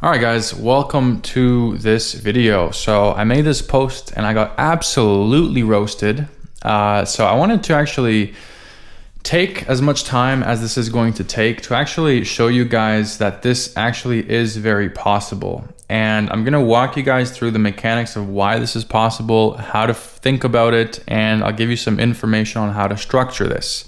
All right, guys, welcome to this video. So I made this post and I got absolutely roasted. So I wanted to actually take as much time as this is going to take to actually show you guys that this actually is very possible. And I'm gonna walk you guys through the mechanics of why this is possible, how to think about it, and I'll give you some information on how to structure this.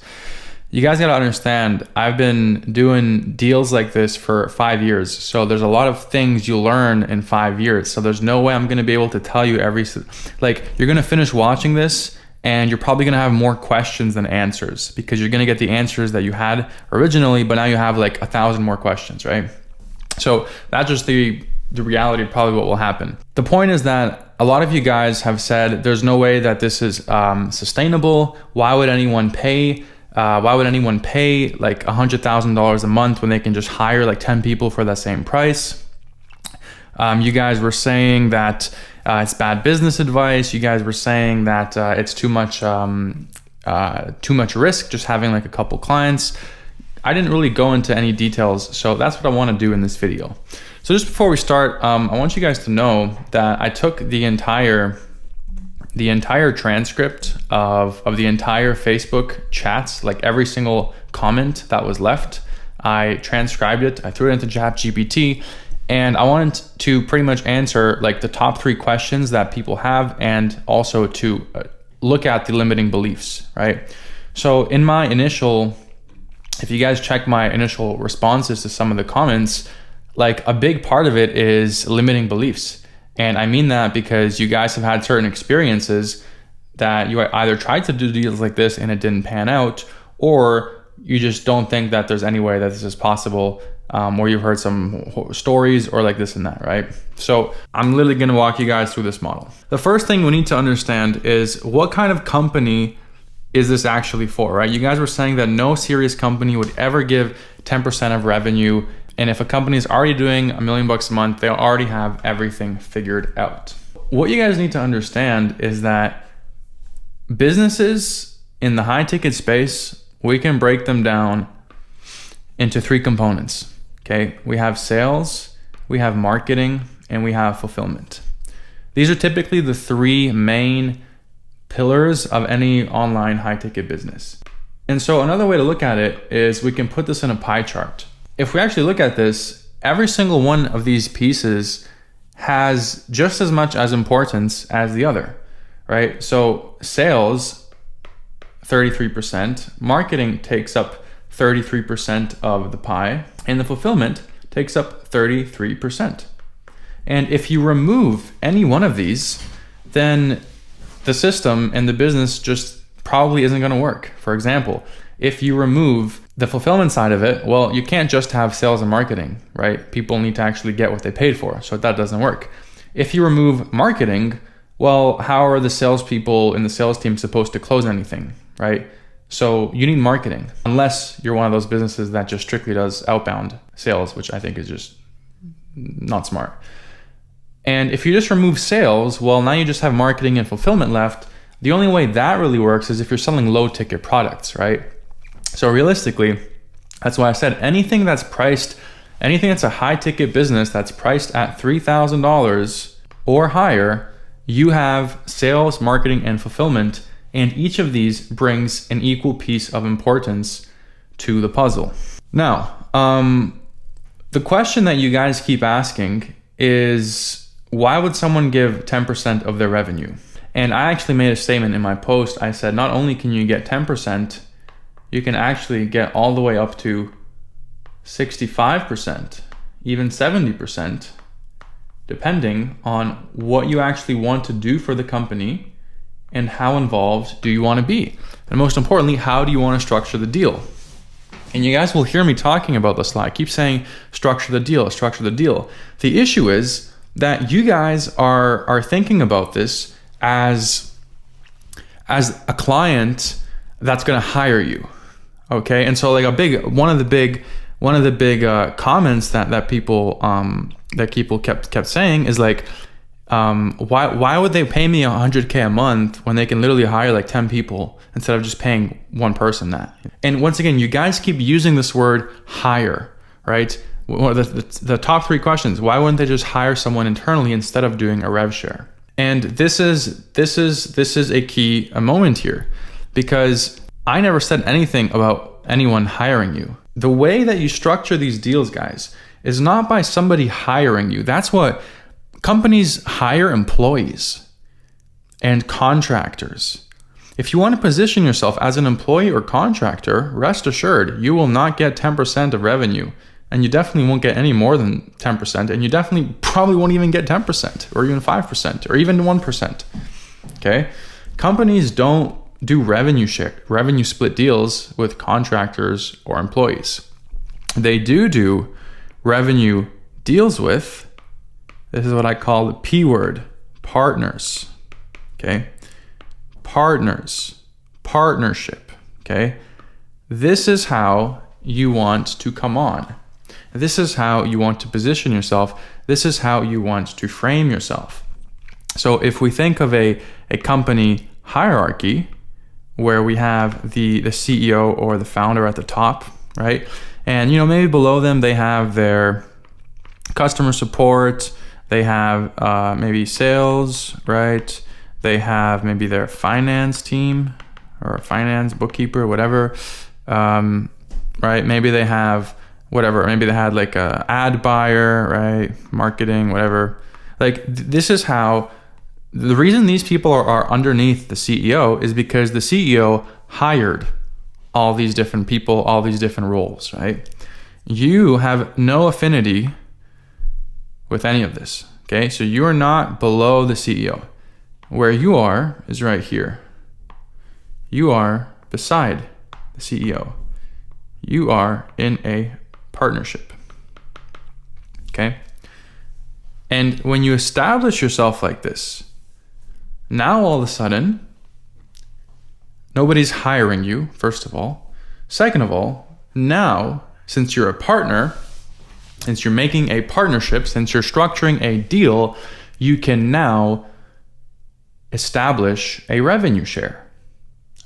You guys gotta understand, I've been doing deals like this for 5 years. So there's a lot of things you learn in 5 years. So there's no way I'm gonna be able to tell you you're gonna finish watching this and you're probably gonna have more questions than answers because you're gonna get the answers that you had originally, but now you have like 1,000 more questions, right? So that's just the reality of probably what will happen. The point is that a lot of you guys have said, there's no way that this is sustainable. Why would anyone pay like $100,000 a month when they can just hire like 10 people for that same price? You guys were saying that it's bad business advice. You guys were saying that it's too much risk just having like a couple clients. I didn't really go into any details, so that's what I want to do in this video. So just before we start, I want you guys to know that I took the entire transcript of the entire Facebook chats, like every single comment that was left. I transcribed it, I threw it into ChatGPT, and I wanted to pretty much answer like the top 3 questions that people have, and also to look at the limiting beliefs, right? So in my initial, if you guys check my initial responses to some of the comments, like a big part of it is limiting beliefs. And I mean that because you guys have had certain experiences that you either tried to do deals like this and it didn't pan out, or you just don't think that there's any way that this is possible, or you've heard some stories or like this and that, right? So I'm literally gonna walk you guys through this model. The first thing we need to understand is what kind of company is this actually for, right? You guys were saying that no serious company would ever give 10% of revenue. And if a company is already doing $1 million a month, they'll already have everything figured out. What you guys need to understand is that businesses in the high ticket space, we can break them down into 3 components, okay? We have sales, we have marketing, and we have fulfillment. These are typically the 3 main pillars of any online high ticket business. And so another way to look at it is we can put this in a pie chart. If we actually look at this, every single one of these pieces has just as much as importance as the other, right? So sales, 33%, marketing takes up 33% of the pie, and the fulfillment takes up 33%. And if you remove any one of these, then the system and the business just probably isn't gonna work. For example, if you remove the fulfillment side of it, well, you can't just have sales and marketing, right? People need to actually get what they paid for, so that doesn't work. If you remove marketing, well, how are the salespeople in the sales team supposed to close anything, right? So you need marketing, unless you're one of those businesses that just strictly does outbound sales, which I think is just not smart. And if you just remove sales, well, now you just have marketing and fulfillment left. The only way that really works is if you're selling low ticket products, right? So realistically, that's why I said anything that's a high ticket business that's priced at $3,000 or higher, you have sales, marketing, and fulfillment, and each of these brings an equal piece of importance to the puzzle. Now, the question that you guys keep asking is, why would someone give 10% of their revenue? And I actually made a statement in my post. I said, not only can you get 10%, you can actually get all the way up to 65%, even 70%, depending on what you actually want to do for the company and how involved do you want to be. And most importantly, how do you want to structure the deal? And you guys will hear me talking about this a lot. I keep saying, structure the deal, structure the deal. The issue is that you guys are thinking about this as a client that's going to hire you. Okay, and so like one of the big comments that people kept saying is like, why would they pay me $100K a month when they can literally hire like 10 people instead of just paying one person that? And once again, you guys keep using this word hire, right? the top 3 questions. Why wouldn't they just hire someone internally instead of doing a rev share? And this is a key moment here, because I never said anything about anyone hiring you. The way that you structure these deals, guys, is not by somebody hiring you. That's what companies hire: employees and contractors. If you want to position yourself as an employee or contractor, rest assured you will not get 10% of revenue, and you definitely won't get any more than 10%, and you definitely probably won't even get 10% or even 5% or even 1%. Okay? Companies don't do revenue split deals with contractors or employees. They do revenue deals with, this is what I call the P word, partners. Okay? Partners, partnership. Okay? This is how you want to come on. This is how you want to position yourself. This is how you want to frame yourself. So if we think of a company hierarchy where we have the CEO or the founder at the top, right? And maybe below them they have their customer support, they have maybe sales, right? They have maybe their finance team or finance bookkeeper, whatever, right? Maybe they have whatever. Maybe they had like a ad buyer, right? Marketing, whatever. Like this is how, the reason these people are underneath the CEO is because the CEO hired all these different people, all these different roles, right? You have no affinity with any of this, okay? So you are not below the CEO. Where you are is right here. You are beside the CEO. You are in a partnership, okay? And when you establish yourself like this, now all of a sudden, nobody's hiring you, first of all. Second of all, now, since you're a partner, since you're making a partnership, since you're structuring a deal, you can now establish a revenue share.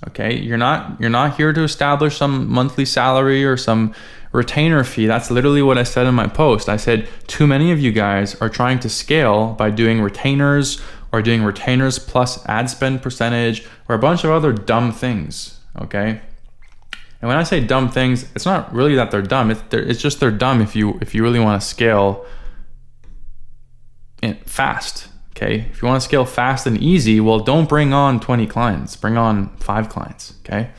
Okay, you're not here to establish some monthly salary or some retainer fee. That's literally what I said in my post. I said too many of you guys are trying to scale by doing retainers or doing retainers plus ad spend percentage or a bunch of other dumb things. Okay, and when I say dumb things, it's not really that they're dumb. It's just they're dumb if you really want to scale fast. Okay, if you want to scale fast and easy, well, don't bring on 20 clients, bring on 5 clients, okay?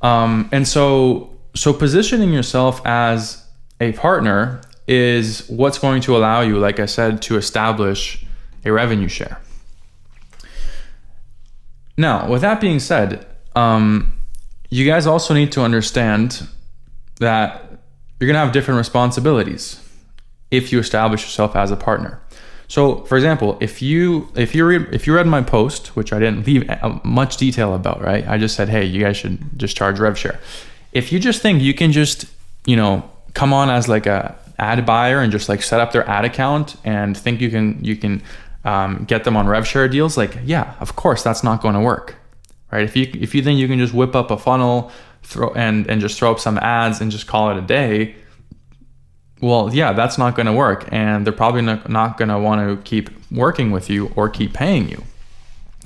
And so positioning yourself as a partner is what's going to allow you, like I said, to establish a revenue share. Now, with that being said, you guys also need to understand that you're gonna have different responsibilities if you establish yourself as a partner. So, for example, if you read my post, which I didn't leave much detail about, right? I just said, hey, you guys should just charge rev share. If you just think you can just, come on as like a ad buyer and just like set up their ad account and think you can get them on rev share deals, like, yeah, of course, that's not going to work, right? If you think you can just whip up a funnel, and just throw up some ads and just call it a day, well, yeah, that's not going to work, and they're probably not going to want to keep working with you or keep paying you,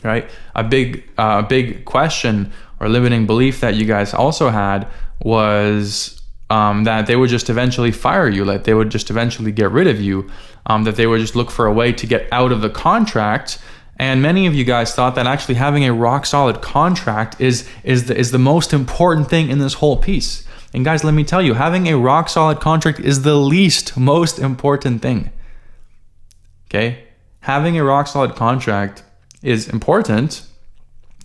right? A big question or limiting belief that you guys also had was that they would just eventually fire you, like they would just eventually get rid of you, that they would just look for a way to get out of the contract. And many of you guys thought that actually having a rock solid contract is the most important thing in this whole piece. And guys, let me tell you, having a rock solid contract is the least most important thing. Okay? Having a rock solid contract is important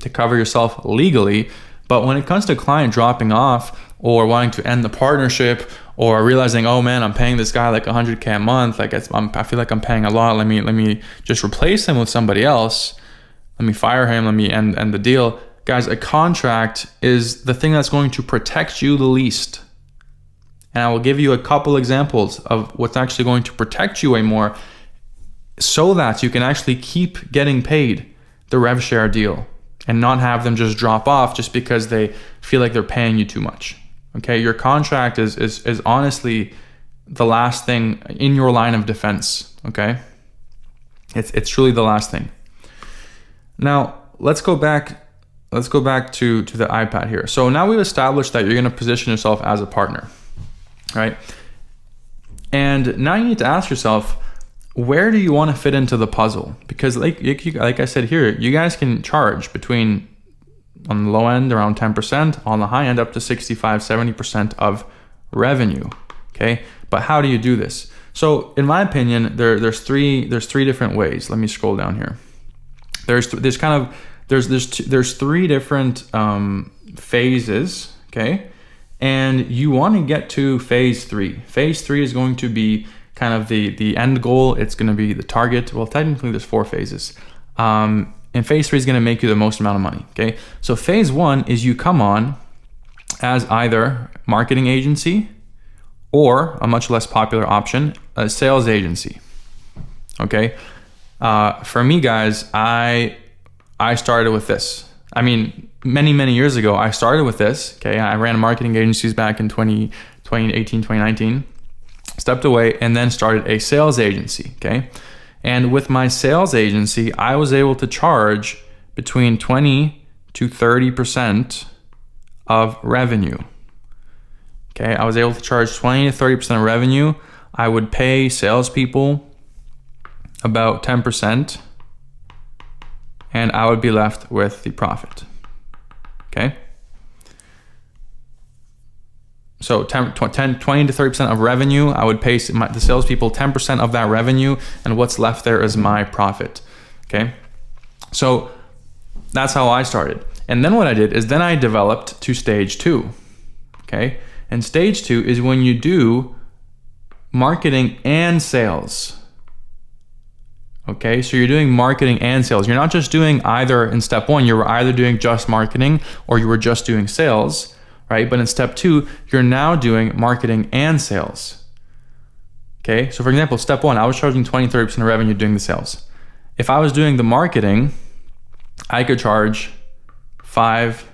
to cover yourself legally, but when it comes to client dropping off or wanting to end the partnership or realizing, oh man, I'm paying this guy like $100K a month, like I feel like I'm paying a lot, let me just replace him with somebody else, let me fire him, let me end the deal. Guys, a contract is the thing that's going to protect you the least. And I will give you a couple examples of what's actually going to protect you way more so that you can actually keep getting paid the rev share deal and not have them just drop off just because they feel like they're paying you too much. Okay, your contract is honestly the last thing in your line of defense. Okay, it's truly the last thing. Now let's go back to the iPad here. So now we've established that you're going to position yourself as a partner, right? And now you need to ask yourself, where do you want to fit into the puzzle? Because like I said here, you guys can charge between, on the low end, around 10%, on the high end, up to 65-70% of revenue. Okay, but how do you do this? So in my opinion, there's three different ways. Let me scroll down here. There's three different phases. Okay, and you want to get to phase 3. Phase 3 is going to be kind of the end goal. It's going to be the target. Well, technically there's 4 phases. And phase 3 is going to make you the most amount of money. Okay, so phase 1 is you come on as either marketing agency or a much less popular option, a sales agency. Okay, for me, guys, I started with this. I mean, many years ago, I started with this. Okay, I ran marketing agencies back in 2018, 2019. Stepped away and then started a sales agency. Okay, and with my sales agency, I was able to charge between 20 to 30% of revenue. Okay, I was able to charge 20 to 30% of revenue. I would pay salespeople about 10%, and I would be left with the profit. Okay. So 20 to 30% of revenue, I would pay the salespeople 10% of that revenue, and what's left there is my profit. Okay. So that's how I started. And then what I did is then I developed to stage 2. Okay. And stage 2 is when you do marketing and sales. Okay, so you're doing marketing and sales. You're not just doing either in step 1, you were either doing just marketing or you were just doing sales, right? But in step 2, you're now doing marketing and sales. Okay, so for example, step 1, I was charging 20-30% of revenue doing the sales. If I was doing the marketing, I could charge 5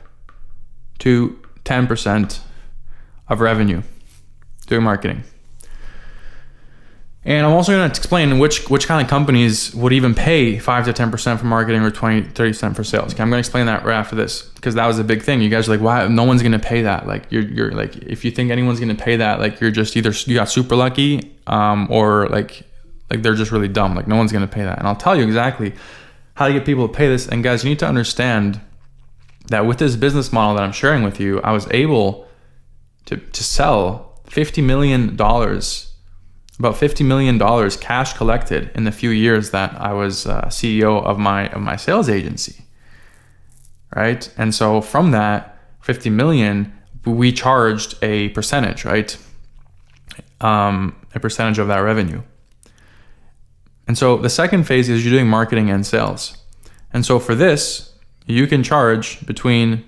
to 10% of revenue doing marketing. And I'm also going to explain which kind of companies would even pay 5 to 10% for marketing or 20-30% for sales. Okay, I'm going to explain that right after this, because that was a big thing. You guys are like, why no one's going to pay that? Like you're like, if you think anyone's going to pay that, like you're just either you got super lucky, or like they're just really dumb. Like no one's going to pay that. And I'll tell you exactly how to get people to pay this. And guys, you need to understand that with this business model that I'm sharing with you, I was able to sell $50 million. About $50 million cash collected in the few years that I was CEO of my sales agency, right? And so from that 50 million, we charged a percentage, right? A percentage of that revenue. And so the second phase is you're doing marketing and sales. And so for this, you can charge between,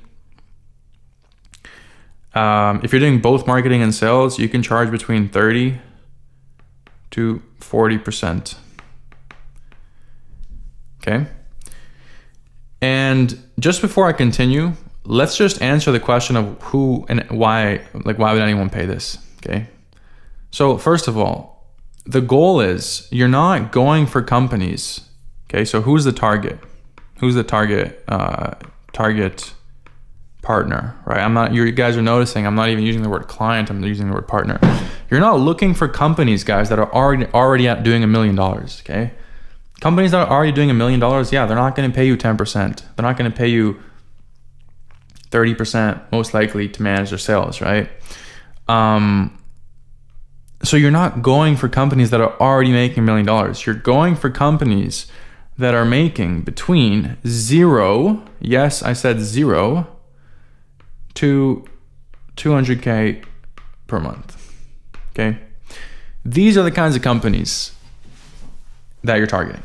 if you're doing both marketing and sales, you can charge between 30 to 40%. Okay. And just before I continue, let's just answer the question of who and why, like why would anyone pay this? Okay. So first of all, the goal is you're not going for companies. Okay. So who's the target? Who's the target partner, right? You guys are noticing I'm not even using the word client, I'm using the word partner. You're not looking for companies, guys, that are already at doing $1 million, okay? Companies that are already doing $1 million, yeah, they're not going to pay you 10%. They're not going to pay you 30% most likely to manage their sales, right? So you're not going for companies that are already making $1 million. You're going for companies that are making between 0, yes, I said 0, to 200K per month. Okay. These are the kinds of companies that you're targeting.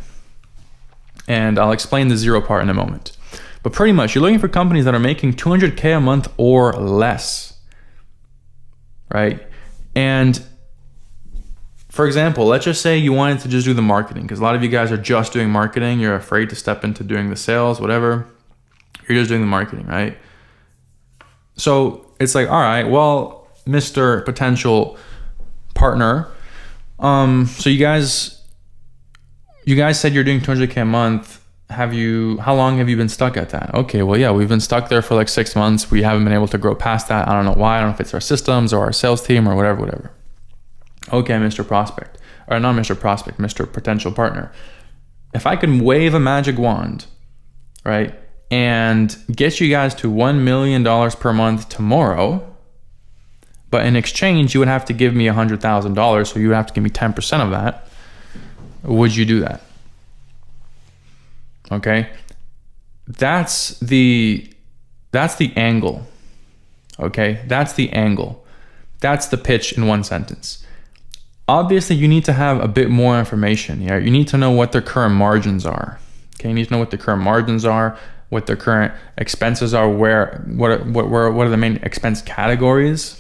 And I'll explain the 0 part in a moment. But pretty much you're looking for companies that are making 200K a month or less. Right? And for example, let's just say you wanted to just do the marketing, because a lot of you guys are just doing marketing. You're afraid to step into doing the sales, whatever. You're just doing the marketing, right? So it's like, all right, well, Mr. Potential Partner, so you guys said you're doing 200K a month. How long have you been stuck at that? Okay, well, yeah, we've been stuck there for like 6 months. We haven't been able to grow past that. I don't know why. I don't know if it's our systems or our sales team or whatever. Okay, Mr. Prospect, or not Mr. Prospect, Mr. Potential Partner. If I can wave a magic wand, right, and get you guys to $1 million per month tomorrow, but in exchange, you would have to give me $100,000, so you would have to give me 10% of that, would you do that? Okay, that's the angle. Okay, that's the angle. That's the pitch in one sentence. Obviously, you need to have a bit more information. Yeah, you need to know what their current margins are. Okay, you need to know what the current margins are, what their current expenses are, what are the main expense categories,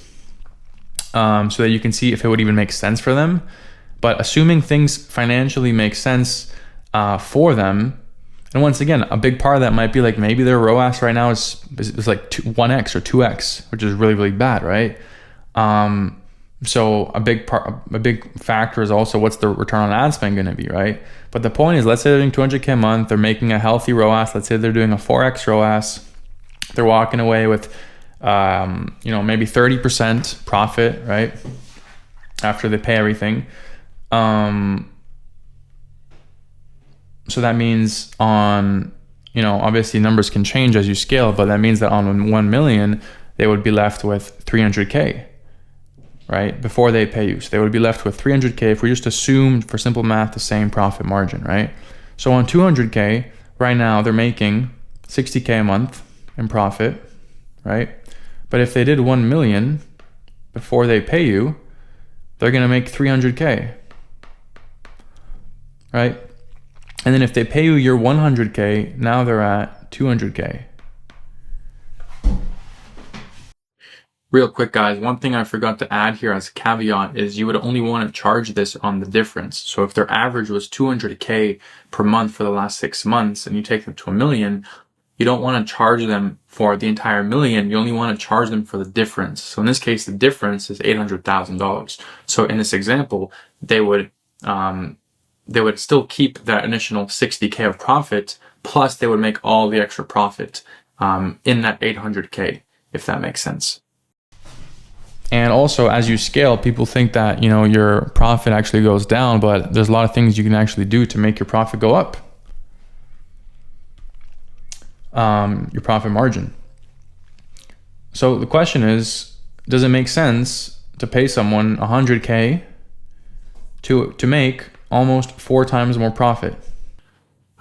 so that you can see if it would even make sense for them. But assuming things financially make sense for them, and once again, a big part of that might be like maybe their ROAS right now is like 1x or 2x, which is really, really bad, right? So a big factor is also what's the return on ad spend going to be, right? But the point is, let's say they're doing 200K a month, they're making a healthy ROAS. Let's say they're doing a 4x ROAS. They're walking away with, maybe 30% profit, right? After they pay everything. So that means obviously numbers can change as you scale, but that means that on 1 million, they would be left with 300K. Right, before they pay you. So they would be left with 300K if we just assumed, for simple math, the same profit margin, right? So on 200K, right now they're making 60K a month in profit, right? But if they did 1 million before they pay you, they're gonna make 300K, right? And then if they pay you your 100K, now they're at 200K. Real quick, guys, one thing I forgot to add here as a caveat is you would only want to charge this on the difference. So if their average was 200K per month for the last 6 months and you take them to 1 million, you don't want to charge them for the entire million. You only want to charge them for the difference. So in this case, the difference is $800,000. So in this example, they would still keep that initial 60K of profit, plus they would make all the extra profit in that 800K, if that makes sense. And also, as you scale, people think that, your profit actually goes down, but there's a lot of things you can actually do to make your profit go up. Your profit margin. So the question is, does it make sense to pay someone 100K to make almost 4 times more profit?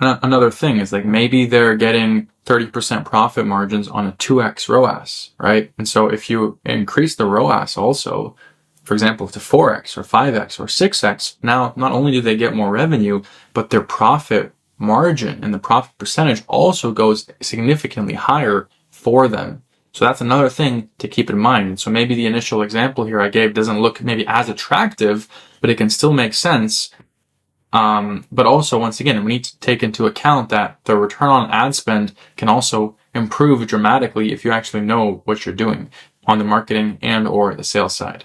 Another thing is like maybe they're getting 30% profit margins on a 2x ROAS, right? And so if you increase the ROAS also, for example, to 4x or 5x or 6x, now not only do they get more revenue, but their profit margin and the profit percentage also goes significantly higher for them. So that's another thing to keep in mind. So maybe the initial example here I gave doesn't look maybe as attractive, but it can still make sense. But also, once again, we need to take into account that the return on ad spend can also improve dramatically if you actually know what you're doing on the marketing and or the sales side.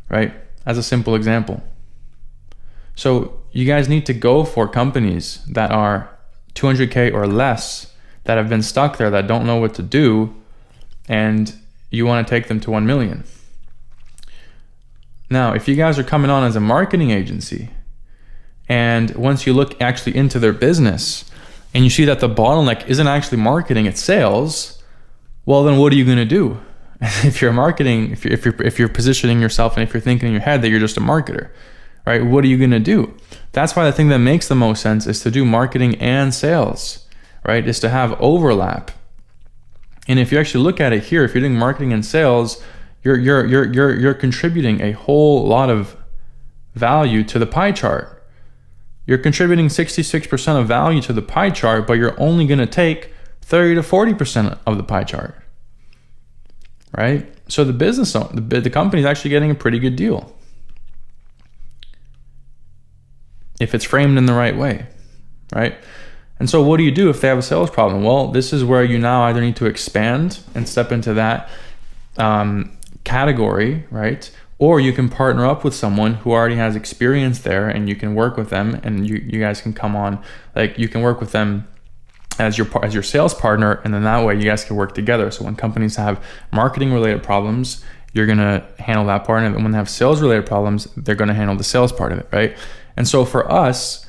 Right? As a simple example. So you guys need to go for companies that are 200K or less, that have been stuck there, that don't know what to do, and you want to take them to 1 million. Now, if you guys are coming on as a marketing agency, and once you look actually into their business and you see that the bottleneck isn't actually marketing, it's sales, well, then what are you going to do? If you're marketing, if you're positioning yourself and if you're thinking in your head that you're just a marketer, right? What are you going to do? That's why the thing that makes the most sense is to do marketing and sales, right? Is to have overlap. And if you actually look at it here, if you're doing marketing and sales, you're contributing a whole lot of value to the pie chart. You're contributing 66% of value to the pie chart, but you're only going to take 30 to 40% of the pie chart, right? So the company is actually getting a pretty good deal if it's framed in the right way, right? And so what do you do if they have a sales problem? Well, this is where you now either need to expand and step into that category, right? Or you can partner up with someone who already has experience there, and you can work with them, and you guys can come on, like you can work with them as your sales partner, and then that way you guys can work together. So when companies have marketing related problems, you're gonna handle that part, and when they have sales related problems, they're gonna handle the sales part of it, right? And so for us,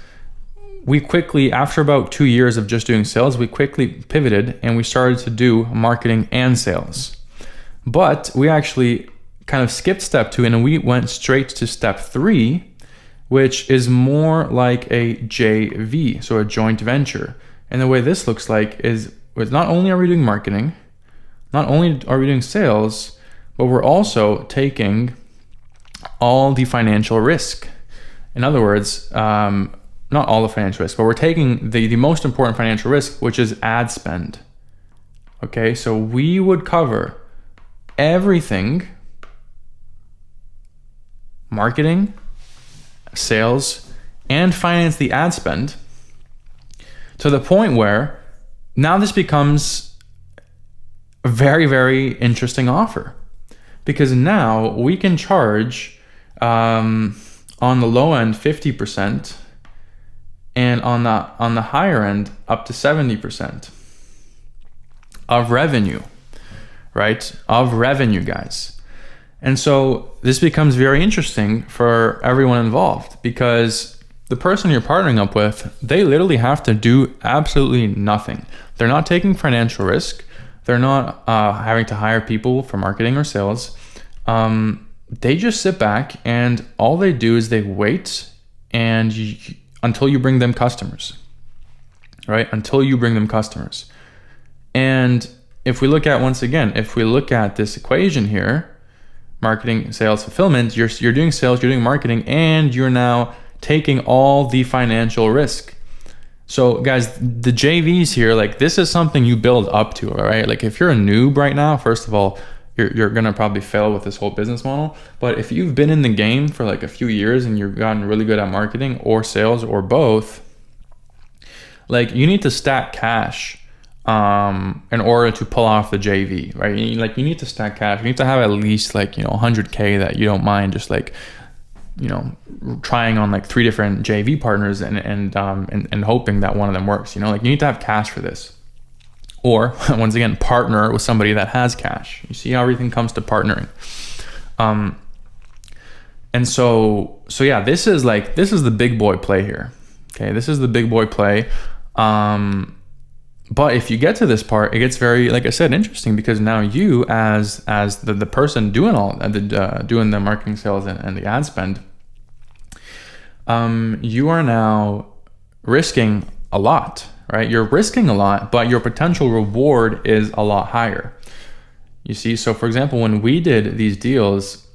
we quickly, after about 2 years of just doing sales, we quickly pivoted and we started to do marketing and sales. But we actually kind of skipped step 2 and we went straight to step 3, which is more like a JV, so a joint venture. And the way this looks like is not only are we doing marketing, not only are we doing sales, but we're also taking all the financial risk. In other words, not all the financial risk, but we're taking the most important financial risk, which is ad spend. Okay, so we would cover everything: marketing, sales, and finance the ad spend, to the point where now this becomes a very, very interesting offer, because now we can charge on the low end 50%, and on the higher end up to 70% of revenue, right? Of revenue, guys. And so this becomes very interesting for everyone involved, because the person you're partnering up with, they literally have to do absolutely nothing. They're not taking financial risk. They're not having to hire people for marketing or sales. They just sit back, and all they do is they wait until you bring them customers, right? Until you bring them customers. And if we look at this equation here, marketing, sales, fulfillment, you're doing sales, you're doing marketing, and you're now taking all the financial risk. So guys, the JVs here, like this is something you build up to, all right? Like if you're a noob right now, first of all, you're gonna probably fail with this whole business model. But if you've been in the game for like a few years and you've gotten really good at marketing or sales or both, like you need to stack cash in order to pull off the JV, right? You need to stack cash. You need to have at least like, 100K that you don't mind just like, trying on like 3 different JV partners and hoping that one of them works. You need to have cash for this. Or once again, partner with somebody that has cash. You see how everything comes to partnering. And so yeah, this is the big boy play here. Okay, this is the big boy play. But if you get to this part, it gets very, like I said, interesting, because now you as the person doing doing the marketing, sales, and the ad spend, you are now risking a lot, right? You're risking a lot, but your potential reward is a lot higher. You see, so for example, when we did these deals,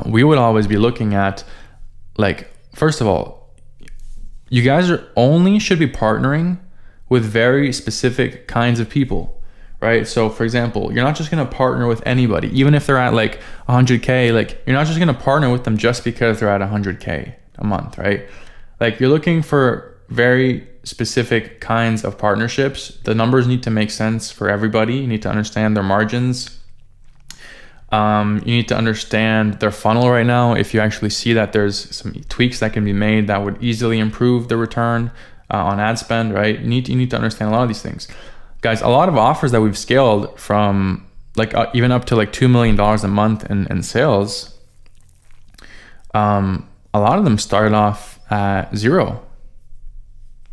we would always be looking at, like, first of all, you guys should be partnering with very specific kinds of people, right? So for example, you're not just gonna partner with anybody, even if they're at like 100K, like you're not just gonna partner with them just because they're at 100K a month, right? Like you're looking for very specific kinds of partnerships. The numbers need to make sense for everybody. You need to understand their margins. You need to understand their funnel right now. If you actually see that there's some tweaks that can be made that would easily improve the return on ad spend, right? You need to understand a lot of these things. Guys, a lot of offers that we've scaled from like even up to like $2 million a month in sales, a lot of them started off at 0.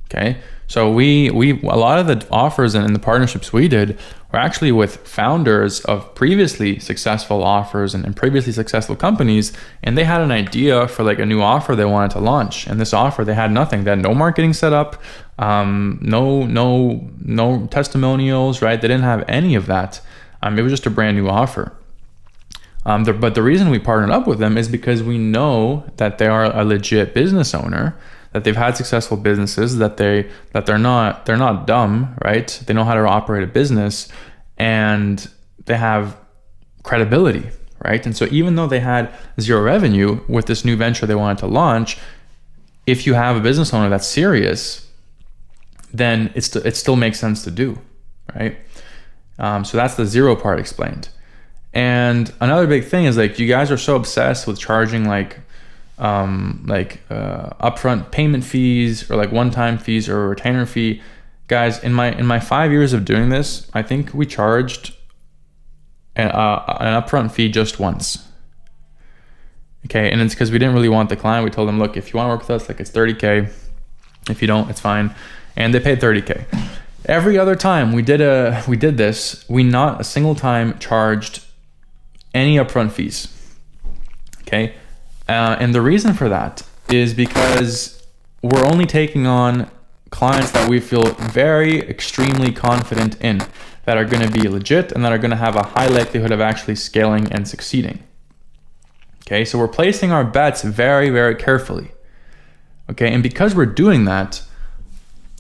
Okay, so a lot of the offers and the partnerships we did were actually with founders of previously successful offers and previously successful companies, and they had an idea for like a new offer they wanted to launch. And this offer, they had nothing. They had no marketing set up, no testimonials, right? They didn't have any of that. It was just a brand new offer. But the reason we partnered up with them is because we know that they are a legit business owner, that they've had successful businesses, that they're not dumb, right? They know how to operate a business, and they have credibility, right? And so even though they had 0 revenue with this new venture they wanted to launch, if you have a business owner that's serious, then it still makes sense to do, right? So that's the 0 part explained. And another big thing is like, you guys are so obsessed with charging upfront payment fees or like one-time fees or a retainer fee. Guys, in my 5 years of doing this, I think we charged an upfront fee just once. Okay, and it's because we didn't really want the client. We told them, look, if you want to work with us, like it's $30K. If you don't, it's fine. And they paid $30K. Every other time we did this, we not a single time charged any upfront fees. Okay, and the reason for that is because we're only taking on clients that we feel very extremely confident in, that are going to be legit and that are going to have a high likelihood of actually scaling and succeeding. Okay, so we're placing our bets very, very carefully. Okay, and because we're doing that,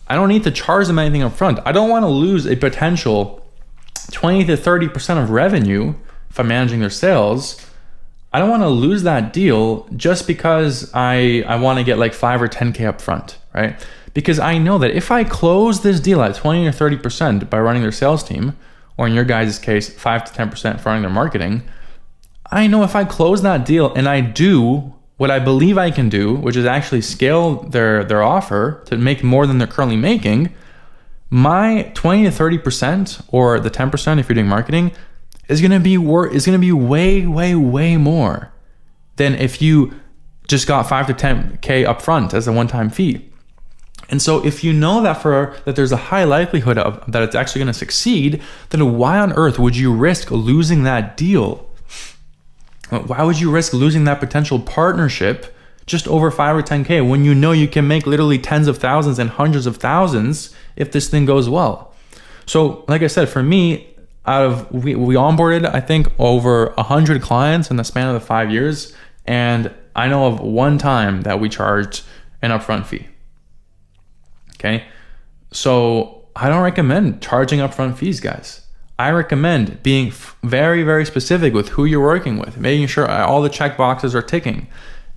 I don't need to charge them anything up front. I don't want to lose a potential 20 to 30% of revenue if I'm managing their sales. I don't want to lose that deal just because I want to get like 5 or 10K up front, right? Because I know that if I close this deal at 20 or 30% by running their sales team, or in your guys' case, 5 to 10% for running their marketing, I know if I close that deal and I do what I believe I can do, which is actually scale their offer to make more than they're currently making, my 20 to 30% or the 10% if you're doing marketing is going to be way, way, way more than if you just got 5 to 10K upfront as a one-time fee. And so if you know that there's a high likelihood of that it's actually going to succeed, then why on earth would you risk losing that deal? Why would you risk losing that potential partnership just over 5 or 10K when you know you can make literally tens of thousands and hundreds of thousands if this thing goes well? So like I said, for me, we onboarded, I think, over 100 clients in the span of the 5 years. And I know of one time that we charged an upfront fee. Okay. So I don't recommend charging upfront fees, guys. I recommend being very, very specific with who you're working with, making sure all the check boxes are ticking.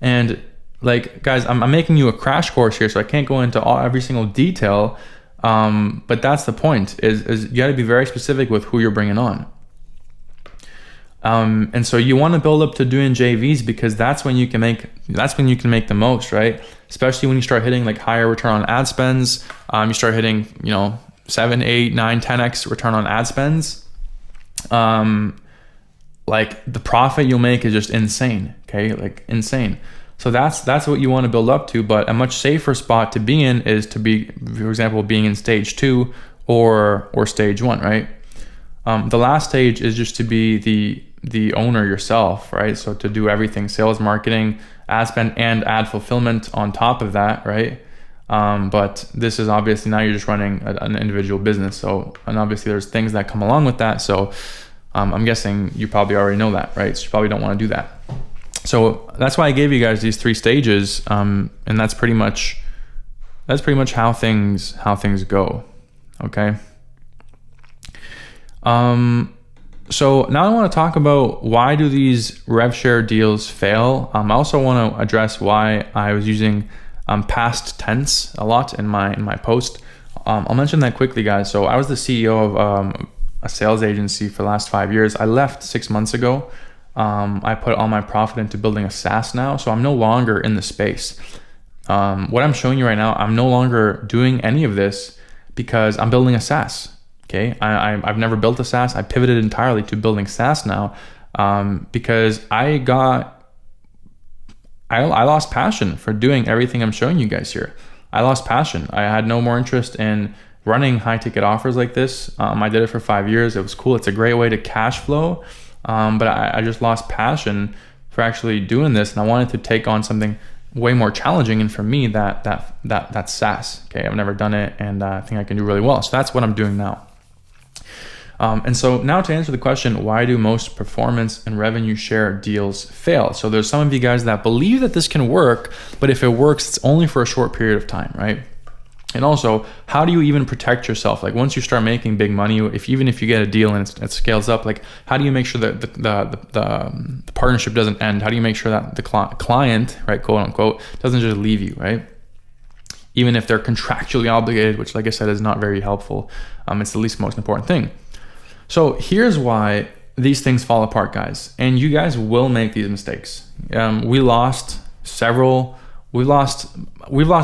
And like, guys, I'm making you a crash course here, so I can't go into every single detail. But that's the point, is you got to be very specific with who you're bringing on. And so you want to build up to doing JVs because that's when you can make the most, right? Especially when you start hitting like higher return on ad spends. You start hitting, 7, 8, 9, 10x return on ad spends. Like the profit you'll make is just insane. Okay, like insane. So that's what you want to build up to. But a much safer spot to be in is to be, for example, being in stage 2 or stage 1, right? The last stage is just to be the owner yourself, right? So to do everything, sales, marketing, ad spend, and ad fulfillment on top of that, right? But this is obviously now you're just running an individual business. So, and obviously there's things that come along with that. So I'm guessing you probably already know that, right? So you probably don't want to do that. So that's why I gave you guys these 3 stages. And that's pretty much how things go. Okay. So now I want to talk about why do these rev share deals fail. I also want to address why I was using past tense a lot in my post. I'll mention that quickly, guys. So I was the CEO of a sales agency for the last 5 years. I left 6 months ago. I put all my profit into building a SaaS now, so I'm no longer in the space. What I'm showing you right now, I'm no longer doing any of this because I'm building a SaaS. Okay, I've never built a SaaS. I pivoted entirely to building SaaS now because I lost passion for doing everything I'm showing you guys here. I lost passion. I had no more interest in running high ticket offers like this. I did it for 5 years. It was cool. It's a great way to cash flow. But I just lost passion for actually doing this. And I wanted to take on something way more challenging. And for me, that's SaaS. Okay, I've never done it and I think I can do really well. So that's what I'm doing now. And so now to answer the question, why do most performance and revenue share deals fail? So there's some of you guys that believe that this can work, but if it works, it's only for a short period of time, right? And also, how do you even protect yourself? Like once you start making big money, even if you get a deal and it scales up, like how do you make sure that the partnership doesn't end? How do you make sure that the client, right, quote unquote, doesn't just leave you, right? Even if they're contractually obligated, which like I said is not very helpful. It's the least most important thing. So here's why these things fall apart, guys, and you guys will make these mistakes. We've lost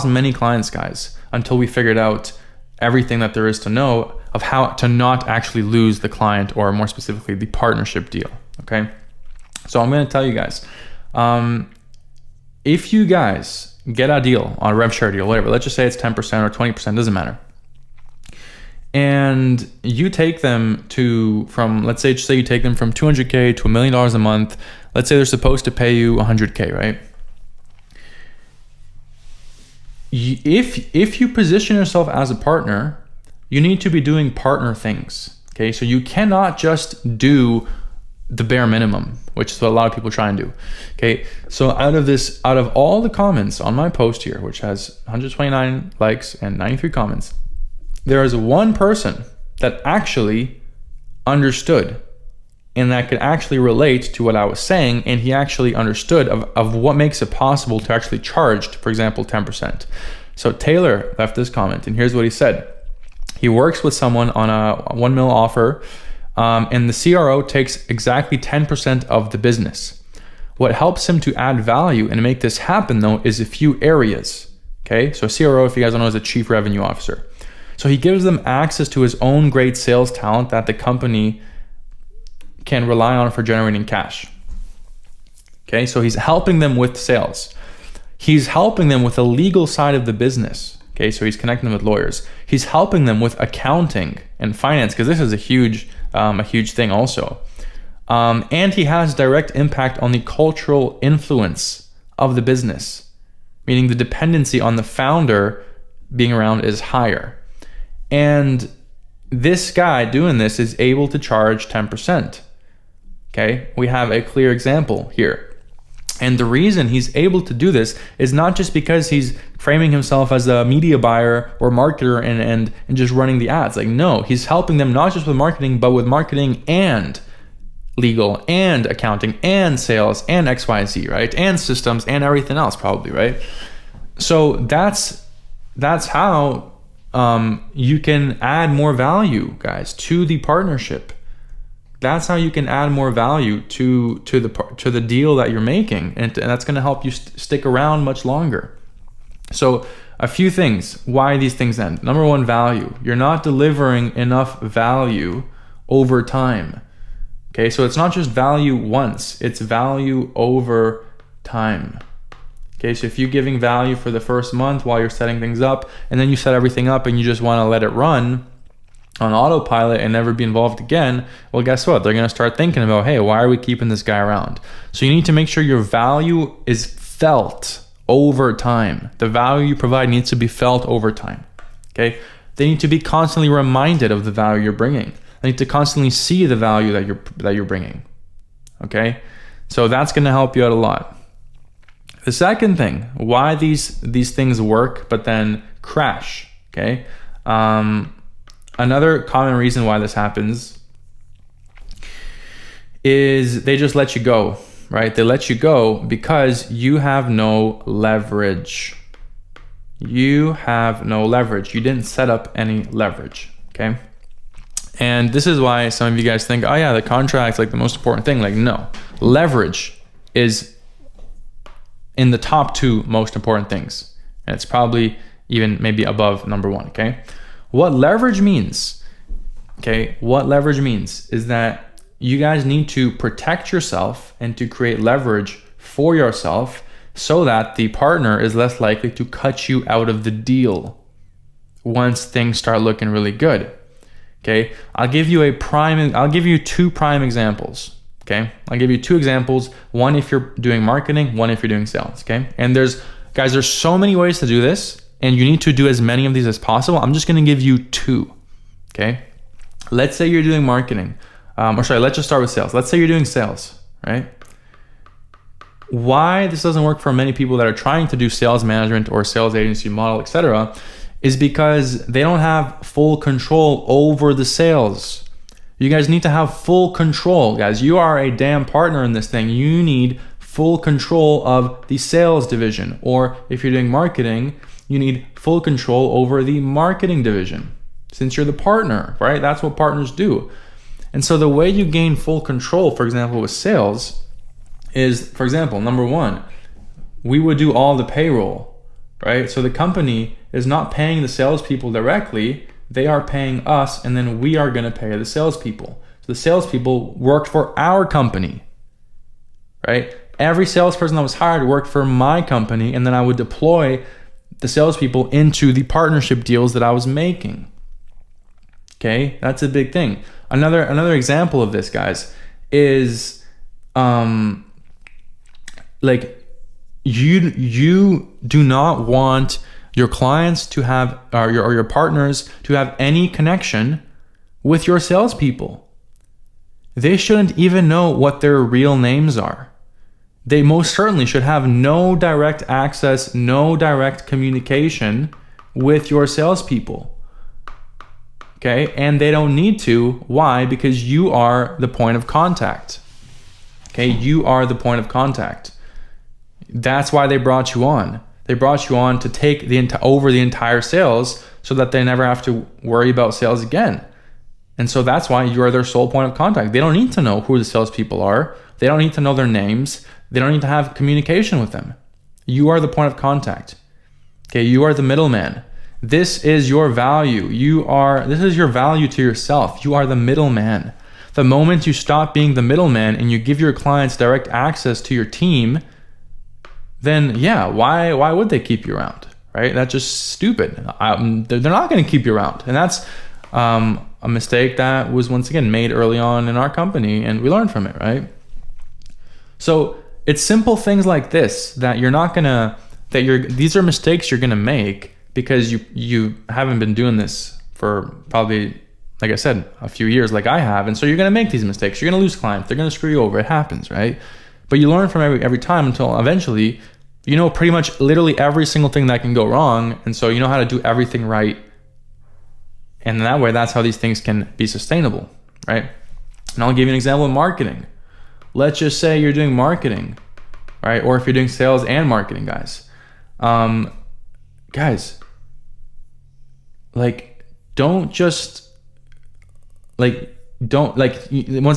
many clients, guys, until we figured out everything that there is to know of how to not actually lose the client, or more specifically, the partnership deal. Okay. So I'm going to tell you guys, if you guys get a deal, on a rev share deal, whatever, let's just say it's 10% or 20%, doesn't matter. And you take them let's say you take them from $200K to $1 million a month. Let's say they're supposed to pay you $100K, right? If you position yourself as a partner, you need to be doing partner things. Okay. So you cannot just do the bare minimum, which is what a lot of people try and do. Okay. So out of all the comments on my post here, which has 129 likes and 93 comments, there is one person that actually understood and that could actually relate to what I was saying. And he actually understood of what makes it possible to actually charge, for example, 10%. So Taylor left this comment, and here's what he said. He works with someone on a $1 million offer, and the CRO takes exactly 10% of the business. What helps him to add value and make this happen, though, is a few areas. Okay, so CRO, if you guys don't know, is a chief revenue officer. So he gives them access to his own great sales talent that the company can rely on for generating cash. Okay, so he's helping them with sales. He's helping them with the legal side of the business. Okay, so he's connecting them with lawyers. He's helping them with accounting and finance, because this is a huge thing also. And he has direct impact on the cultural influence of the business, meaning the dependency on the founder being around is higher. And this guy doing this is able to charge 10%. Okay, we have a clear example here. And the reason he's able to do this is not just because he's framing himself as a media buyer or marketer and just running the ads. Like, no, he's helping them not just with marketing, but with marketing and legal and accounting and sales and XYZ, right? And systems and everything else probably, right? So that's how you can add more value, guys, to the partnership. That's how you can add more value to the deal that you're making, and that's going to help you stick around much longer. So a few things why these things end. Number one, value. You're not delivering enough value over time. Okay, so it's not just value once, it's value over time. Okay, so if you're giving value for the first month while you're setting things up, and then you set everything up and you just want to let it run on autopilot and never be involved again, well, guess what? They're going to start thinking about, hey, why are we keeping this guy around? So you need to make sure your value is felt over time. The value you provide needs to be felt over time. Okay? They need to be constantly reminded of the value you're bringing. They need to constantly see the value that you're bringing. Okay? So that's going to help you out a lot. The second thing, why these things work but then crash. Okay? Another common reason why this happens is they just let you go, right? They let you go because you have no leverage. You have no leverage. You didn't set up any leverage, okay? And this is why some of you guys think, oh yeah, the contract's like the most important thing. Like, no, leverage is in the top two most important things. And it's probably even maybe above number one, okay? What leverage means, is that you guys need to protect yourself and to create leverage for yourself so that the partner is less likely to cut you out of the deal once things start looking really good. Okay, I'll give you two prime examples. Okay, I'll give you two examples. One if you're doing marketing, one if you're doing sales. Okay, and there's so many ways to do this, and you need to do as many of these as possible. I'm just going to give you two. Okay, let's say you're doing marketing, let's just start with sales. Let's say you're doing sales, right? Why this doesn't work for many people that are trying to do sales management or sales agency model, etc., is because they don't have full control over the sales. You guys need to have full control, guys. You are a damn partner in this thing. You need full control of the sales division, or if you're doing marketing, you need full control over the marketing division since you're the partner, right? That's what partners do. And so the way you gain full control, for example, with sales is, for example, number one, we would do all the payroll, right? So the company is not paying the salespeople directly. They are paying us, and then we are going to pay the salespeople. So the salespeople worked for our company, right? Every salesperson that was hired worked for my company, and then I would deploy the salespeople into the partnership deals that I was making. Okay, that's a big thing. Another example of this, guys, is like you do not want your clients to have, or your partners to have any connection with your salespeople. They shouldn't even know what their real names are. They most certainly should have no direct access, no direct communication with your salespeople. Okay, and they don't need to. Why? Because you are the point of contact. Okay, you are the point of contact. That's why they brought you on. They brought you on to take over the entire sales so that they never have to worry about sales again. And so that's why you are their sole point of contact. They don't need to know who the salespeople are. They don't need to know their names. They don't need to have communication with them. You are the point of contact. Okay, you are the middleman. This is your value. This is your value to yourself. You are the middleman. The moment you stop being the middleman and you give your clients direct access to your team, then yeah, why would they keep you around, right? That's just stupid. They're not going to keep you around. And that's a mistake that was once again made early on in our company, and we learned from it, right? So it's simple things like this that these are mistakes you're going to make because you haven't been doing this for probably, like I said, a few years like I have. And so you're going to make these mistakes. You're going to lose clients. They're going to screw you over. It happens, right? But you learn from every time until eventually you know pretty much literally every single thing that can go wrong. And so you know how to do everything right. And that way, that's how these things can be sustainable, right? And I'll give you an example of marketing. Let's just say you're doing marketing, right? Or if you're doing sales and marketing, guys. Guys, once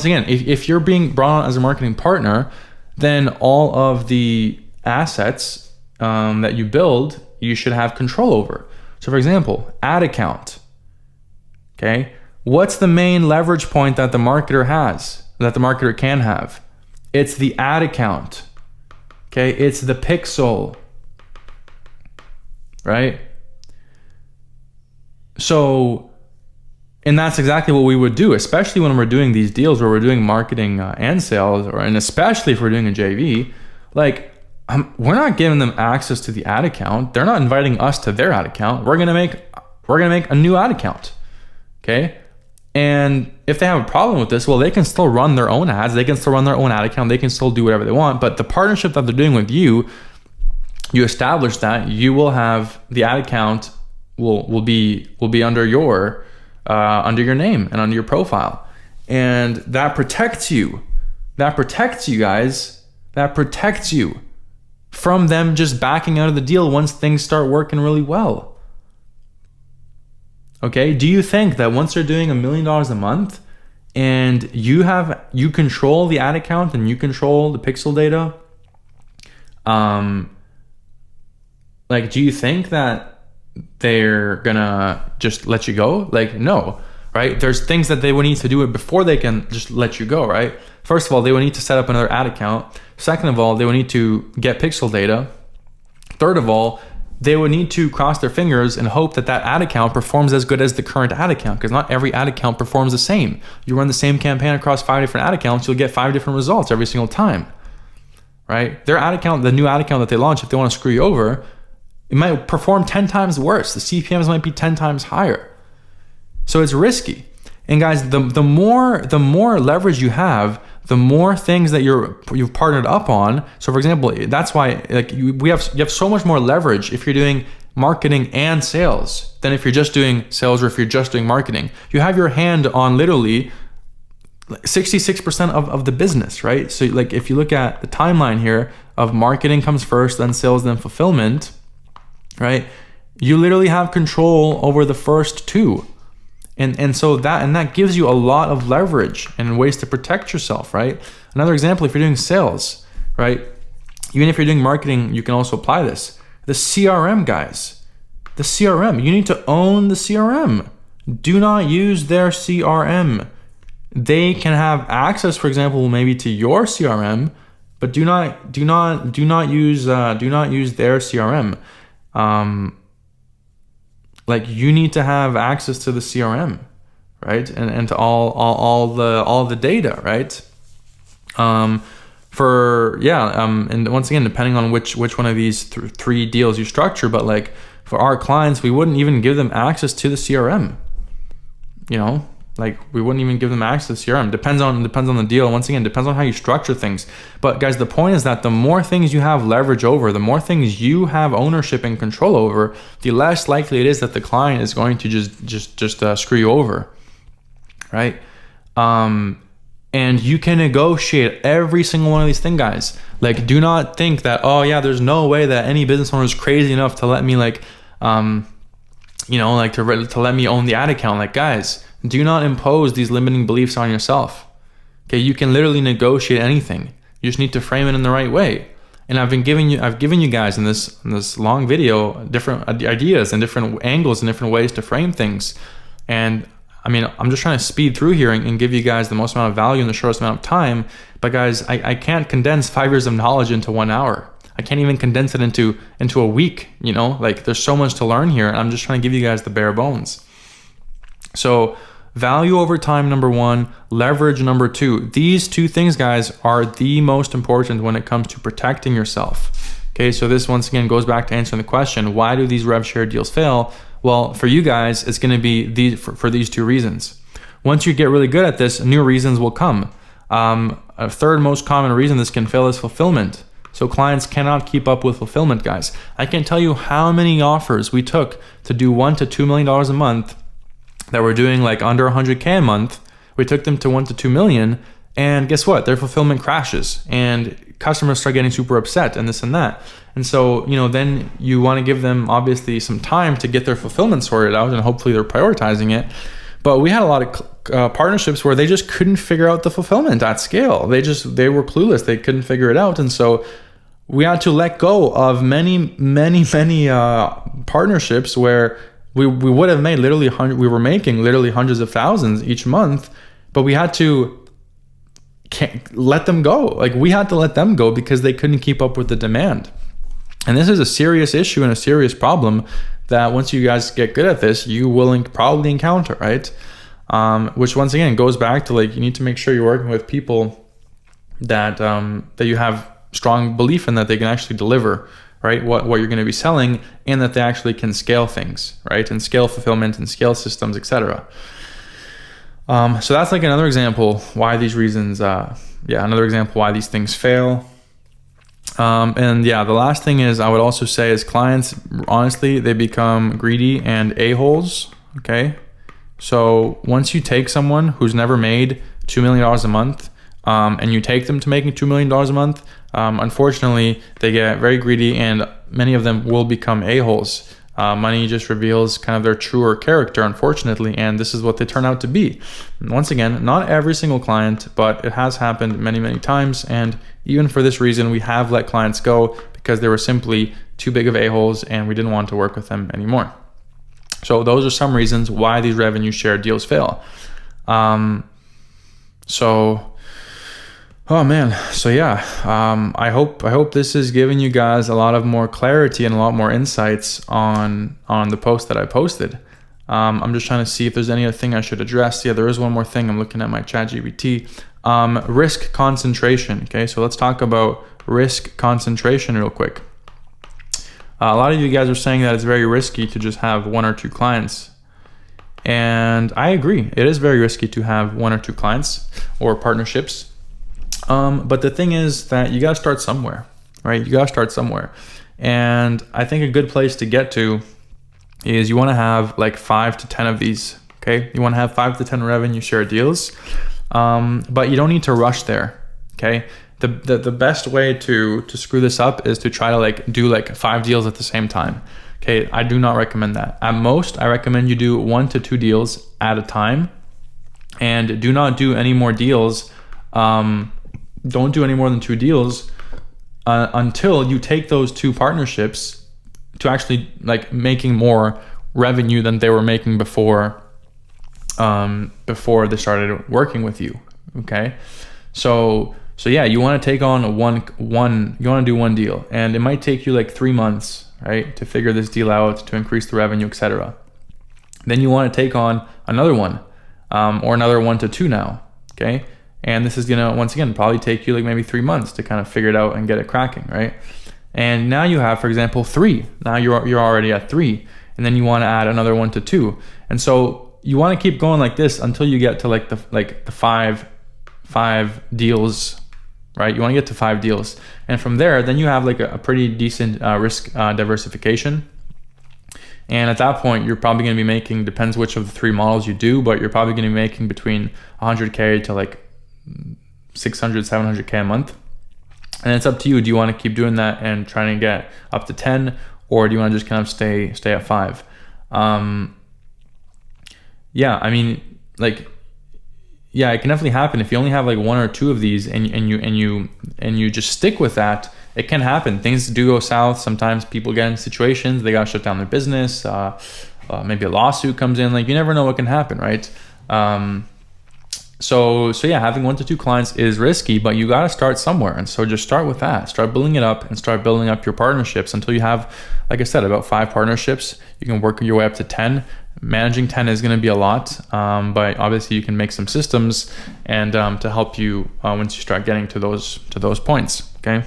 again, if you're being brought on as a marketing partner, then all of the assets that you build, you should have control over. So for example, ad account. Okay, what's the main leverage point that the marketer can have? It's the ad account. Okay, it's the pixel, right? So, and that's exactly what we would do, especially when we're doing these deals where we're doing marketing and sales, and especially if we're doing a JV. We're not giving them access to the ad account. They're not inviting us to their ad account. We're gonna make a new ad account. Okay. And if they have a problem with this, well, they can still run their own ads. They can still run their own ad account. They can still do whatever they want. But the partnership that they're doing with you establish that you will have the ad account will be under your name and under your profile. And that protects you. That protects you, guys. That protects you from them just backing out of the deal once things start working really well. Okay, do you think that once they're doing $1 million a month and you control the ad account and you control the pixel data, do you think that they're gonna just let you go? No, right? There's things that they would need to do it before they can just let you go, right? First of all, they would need to set up another ad account. Second of all, they would need to get pixel data. Third of all, they would need to cross their fingers and hope that ad account performs as good as the current ad account, because not every ad account performs the same. You run the same campaign across 5 different ad accounts, you'll get 5 different results every single time, right? Their ad account, the new ad account that they launch, if they want to screw you over, it might perform 10 times worse. The CPMs might be 10 times higher. So it's risky. And guys, the more leverage you have, the more things that you've partnered up on. So for example, that's why you have so much more leverage if you're doing marketing and sales than if you're just doing sales or if you're just doing marketing. You have your hand on literally 66% of the business, right? So if you look at the timeline here of marketing comes first, then sales, then fulfillment, right? You literally have control over the first two. And so that gives you a lot of leverage and ways to protect yourself, right? Another example, if you're doing sales, right? Even if you're doing marketing, you can also apply this. The CRM guys, the CRM, you need to own the CRM. Do not use their CRM. They can have access, for example, maybe to your CRM, but do not use their CRM. Like, you need to have access to the CRM, right? And to all the data, right? And once again, depending on which one of these three deals you structure, but like for our clients, we wouldn't even give them access to the CRM. You know, like we wouldn't even give them access to CRM. Depends on the deal. Once again, depends on how you structure things. But guys, the point is that the more things you have leverage over, the more things you have ownership and control over, the less likely it is that the client is going to just screw you over, right? And you can negotiate every single one of these things, guys. Like, do not think that, oh yeah, there's no way that any business owner is crazy enough to let me to let me own the ad account. Like, guys, do not impose these limiting beliefs on yourself. Okay, you can literally negotiate anything. You just need to frame it in the right way. And I've given you guys in this long video different ideas and different angles and different ways to frame things. And I mean, I'm just trying to speed through here and give you guys the most amount of value in the shortest amount of time. But guys, I can't condense 5 years of knowledge into 1 hour. I can't even condense it into a week, you know? Like, there's so much to learn here, and I'm just trying to give you guys the bare bones. So, value over time, number 1, leverage, number 2. These two things, guys, are the most important when it comes to protecting yourself. Okay, so this once again goes back to answering the question, why do these rev share deals fail? Well, for you guys, it's going to be for these two reasons. Once you get really good at this, new reasons will come. A third most common reason this can fail is fulfillment. So clients cannot keep up with fulfillment, guys. I can't tell you how many offers we took to do $1 to $2 million a month that were doing like under 100K a month. We took them to 1 to 2 million, and guess what? Their fulfillment crashes and customers start getting super upset and this and that. And so, then you want to give them obviously some time to get their fulfillment sorted out, and hopefully they're prioritizing it. But we had a lot of partnerships where they just couldn't figure out the fulfillment at scale. They were clueless. They couldn't figure it out. And so we had to let go of many partnerships where we would have made we were making literally hundreds of thousands each month, but we had to let them go. Like, we had to let them go because they couldn't keep up with the demand. And this is a serious issue and a serious problem that once you guys get good at this, you will probably encounter, right? Which once again goes back to, like, you need to make sure you're working with people that you have strong belief in, that they can actually deliver, right? What you're going to be selling, and that they actually can scale things, right? And scale fulfillment and scale systems, etc. So that's like another example why these reasons, another example why these things fail. The last thing is, I would also say, is clients, honestly, they become greedy and a-holes. Okay. So once you take someone who's never made $2 million a month, and you take them to making $2 million a month, unfortunately, they get very greedy, and many of them will become a-holes. Money just reveals kind of their truer character, unfortunately, and this is what they turn out to be. And once again, not every single client, but it has happened many, many times. And even for this reason, we have let clients go because they were simply too big of a-holes and we didn't want to work with them anymore. So those are some reasons why these revenue share deals fail. I hope this is giving you guys a lot of more clarity and a lot more insights on the post that I posted. I'm just trying to see if there's any other thing I should address. Yeah, there is one more thing. I'm looking at my ChatGPT. Risk concentration. Okay, so let's talk about risk concentration real quick. A lot of you guys are saying that it's very risky to just have 1 or 2 clients. And I agree. It is very risky to have 1 or 2 clients or partnerships. But the thing is that you got to start somewhere, right? You got to start somewhere. And I think a good place to get to is you want to have like 5 to 10 of these, okay? You want to have 5 to 10 revenue share deals, but you don't need to rush there, okay? The best way to screw this up is to try to do 5 deals at the same time, Okay, I do not recommend that. At most, I recommend you do 1 to 2 deals at a time, and do not do any more deals. Don't do any more than 2 deals until you take those 2 partnerships to actually like making more revenue than they were making before they started working with you. Okay, so yeah, you want to take on one. You want to do 1 deal, and it might take you like 3 months, right, to figure this deal out, to increase the revenue, etc. Then you want to take on another one, or another 1 to 2 now. Okay, and this is gonna once again probably take you like maybe 3 months to kind of figure it out and get it cracking, right? And now you have, for example, 3. Now you're already at 3, and then you want to add another 1 to 2, and so you want to keep going like this until you get to like the 5 deals, right? You want to get to 5 deals, and from there, then you have like a pretty decent risk diversification. And at that point, you're probably going to be making, depends which of the 3 models you do, but you're probably going to be making between 100K to like 600, 700K a month. And it's up to you. Do you want to keep doing that and trying to get up to 10, or do you want to just kind of stay at 5? Yeah, I mean, like, yeah, it can definitely happen if you only have like 1 or 2 of these, and you just stick with that. It can happen. Things do go south. Sometimes people get in situations they got to shut down their business. Maybe a lawsuit comes in. Like, you never know what can happen, right? So yeah, having 1 to 2 clients is risky, but you got to start somewhere. And so just start with that. Start building it up and start building up your partnerships until you have, like I said, about 5 partnerships. You can work your way up to 10. Managing 10 is going to be a lot, but obviously you can make some systems and to help you once you start getting to those points. Okay.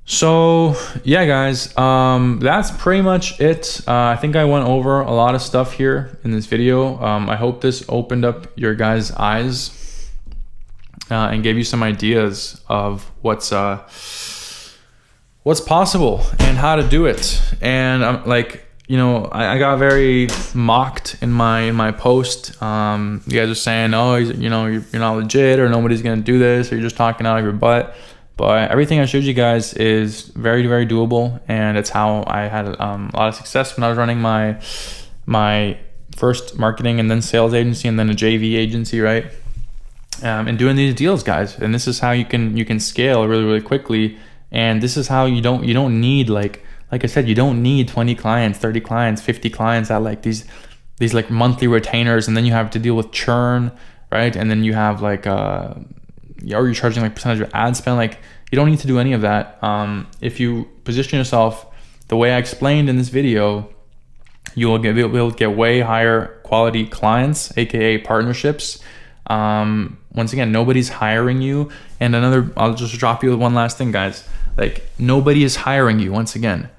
So yeah, guys, that's pretty much it. I think I went over a lot of stuff here in this video. I hope this opened up your guys' eyes and gave you some ideas of what's possible and how to do it. And I'm like, you know, I got very mocked in my post. You guys are saying, oh, you're not legit, or nobody's gonna do this, or you're just talking out of your butt. But everything I showed you guys is very, very doable, and it's how I had a lot of success when I was running my first marketing and then sales agency and then a JV agency, right? And doing these deals, guys. And this is how you can scale really, really quickly. And this is how you don't need like I said, you don't need 20 clients, 30 clients, 50 clients at like these like monthly retainers, and then you have to deal with churn, right? And then you have like or you're charging like percentage of ad spend. Like, you don't need to do any of that. If you position yourself the way I explained in this video, you will be able to get way higher quality clients, aka partnerships. Once again, nobody's hiring you. And I'll just drop you with one last thing, guys. Like, nobody is hiring you, once again.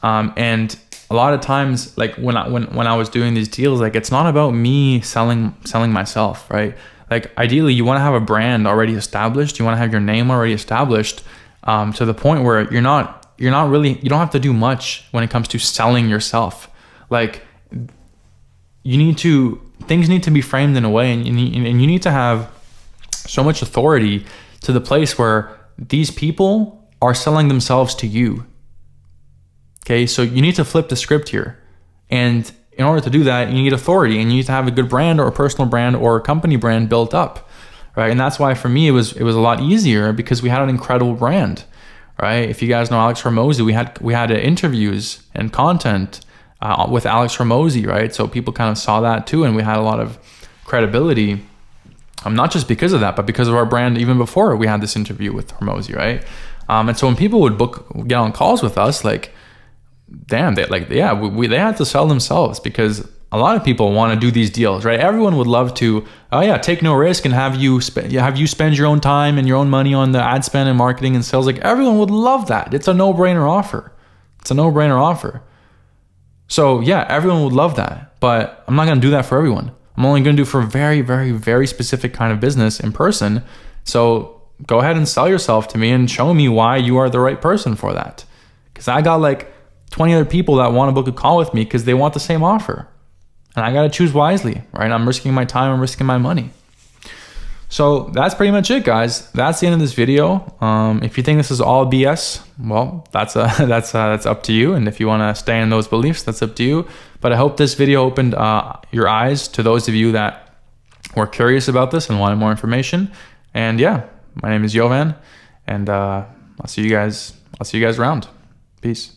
And a lot of times, like when I was doing these deals, like, it's not about me selling myself, right? Like, ideally, you want to have a brand already established. You want to have your name already established, to the point where you don't have to do much when it comes to selling yourself. Like, things need to be framed in a way, and you need to have so much authority to the place where these people are selling themselves to you. Okay, so you need to flip the script here. And in order to do that, you need authority, and you need to have a good brand or a personal brand or a company brand built up, right? And that's why for me, it was a lot easier, because we had an incredible brand, right? If you guys know Alex Hormozi, we had interviews and content with Alex Hormozi, right? So people kind of saw that too, and we had a lot of credibility, not just because of that, but because of our brand. Even before we had this interview with Hormozi, right? And so when people would get on calls with us, like, damn, they had to sell themselves, because a lot of people want to do these deals, right? Everyone would love to, take no risk and have you spend your own time and your own money on the ad spend and marketing and sales. Like, everyone would love that. It's a no-brainer offer. So yeah, everyone would love that, but I'm not going to do that for everyone. I'm only going to do for a very, very, very specific kind of business in person. So go ahead and sell yourself to me and show me why you are the right person for that. Because I got like 20 other people that want to book a call with me because they want the same offer. And I got to choose wisely, right? I'm risking my time, I'm risking my money. So that's pretty much it, guys. That's the end of this video. If you think this is all BS, well, that's up to you. And if you want to stay in those beliefs, that's up to you. But I hope this video opened your eyes to those of you that were curious about this and wanted more information. And yeah, my name is Jovan, and I'll see you guys around. Peace.